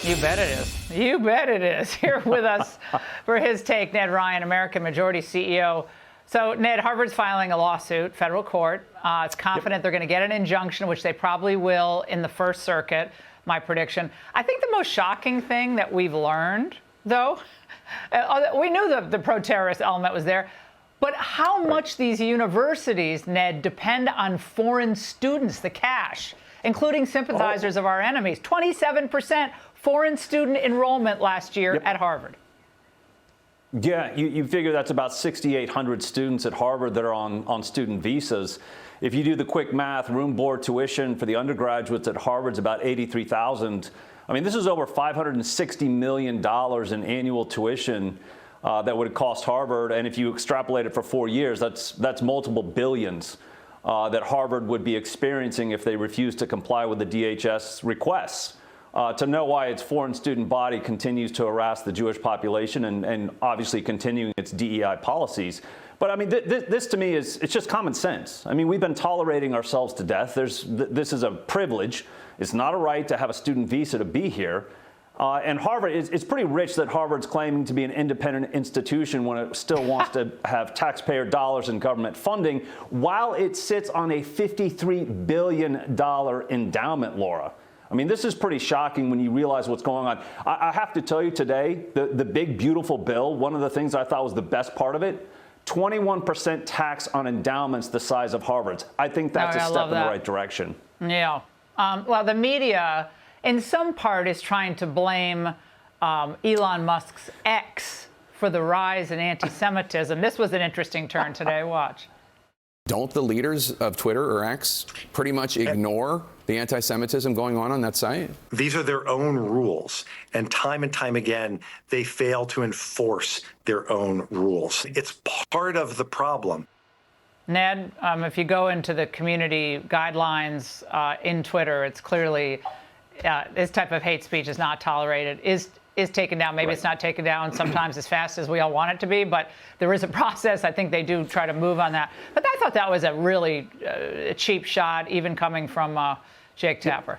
You bet it is. You bet it is. Here with us for his take, Ned Ryan, American Majority CEO. So, Ned, Harvard's filing a lawsuit, federal court. It's confident they're going to get an injunction, which they probably will in the First Circuit, my prediction. I think the most shocking thing that we've learned, though, we knew the pro-terrorist element was there, but how much these universities, Ned, depend on foreign students, the cash, including sympathizers of our enemies. 27% foreign student enrollment last year at Harvard. Yeah, you figure that's about 6,800 students at Harvard that are on student visas. If you do the quick math, room, board, tuition for the undergraduates at Harvard's about $83,000. I mean, this is over $560 million in annual tuition that would cost Harvard. And if you extrapolate it for 4 years, that's multiple billions that Harvard would be experiencing if they refuse to comply with the DHS requests. To know why its foreign student body continues to harass the Jewish population and obviously continuing its DEI policies. But I mean, this to me it's just common sense. I mean, we've been tolerating ourselves to death. This is a privilege. It's not a right to have a student visa to be here. And Harvard, it's pretty rich that Harvard's claiming to be an independent institution when it still wants to have taxpayer dollars and government funding while it sits on a $53 billion endowment, Laura. I mean, this is pretty shocking when you realize what's going on. I have to tell you today, the big, beautiful bill, one of the things I thought was the best part of it, 21% tax on endowments the size of Harvard's. I think that's a step in the right direction. Yeah. Well, the media, in some part, is trying to blame Elon Musk's X for the rise in anti-Semitism. This was an interesting turn today. Watch. Don't the leaders of Twitter or X pretty much ignore the anti-Semitism going on that site? These are their own rules. And time again, they fail to enforce their own rules. It's part of the problem. Ned, if you go into the community guidelines in Twitter, it's clearly this type of hate speech is not tolerated, is taken down. Maybe it's not taken down sometimes as fast as we all want it to be, but there is a process. I think they do try to move on that. But I thought that was a really cheap shot, even coming from Jake Tapper.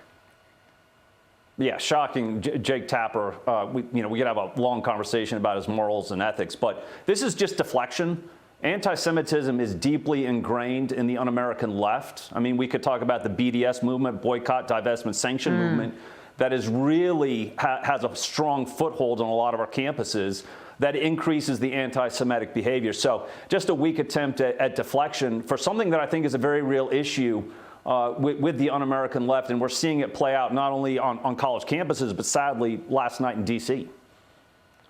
Yeah, shocking. Jake Tapper, we could have a long conversation about his morals and ethics, but this is just deflection. Anti-Semitism is deeply ingrained in the un-American left. I mean, we could talk about the BDS movement, boycott, divestment, sanction movement, that is really has a strong foothold on a lot of our campuses that increases the anti-Semitic behavior. So just a weak attempt at deflection for something that I think is a very real issue with the un-American left. And we're seeing it play out not only on college campuses, but sadly last night in D.C.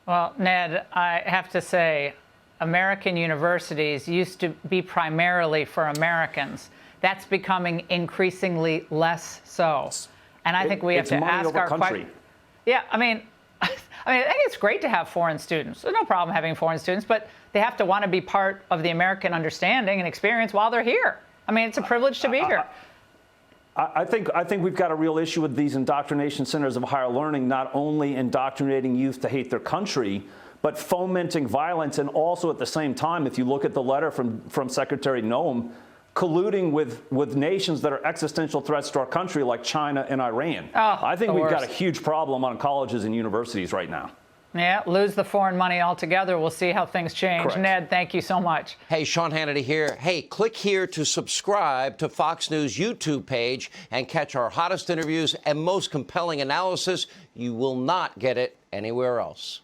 Well, Ned, I have to say, American universities used to be primarily for Americans. That's becoming increasingly less so. And I think we have to ask our question. Yeah, I mean, I think it's great to have foreign students. There's no problem having foreign students, but they have to want to be part of the American understanding and experience while they're here. I mean, it's a privilege to be here. I think we've got a real issue with these indoctrination centers of higher learning, not only indoctrinating youth to hate their country, but fomenting violence. And also at the same time, if you look at the letter from Secretary Noem, colluding with nations that are existential threats to our country, like China and Iran. I think we've got a huge problem on colleges and universities right now. Yeah, lose the foreign money altogether. We'll see how things change. Correct. Ned, thank you so much. Hey, Sean Hannity here. Hey, click here to subscribe to Fox News YouTube page and catch our hottest interviews and most compelling analysis. You will not get it anywhere else.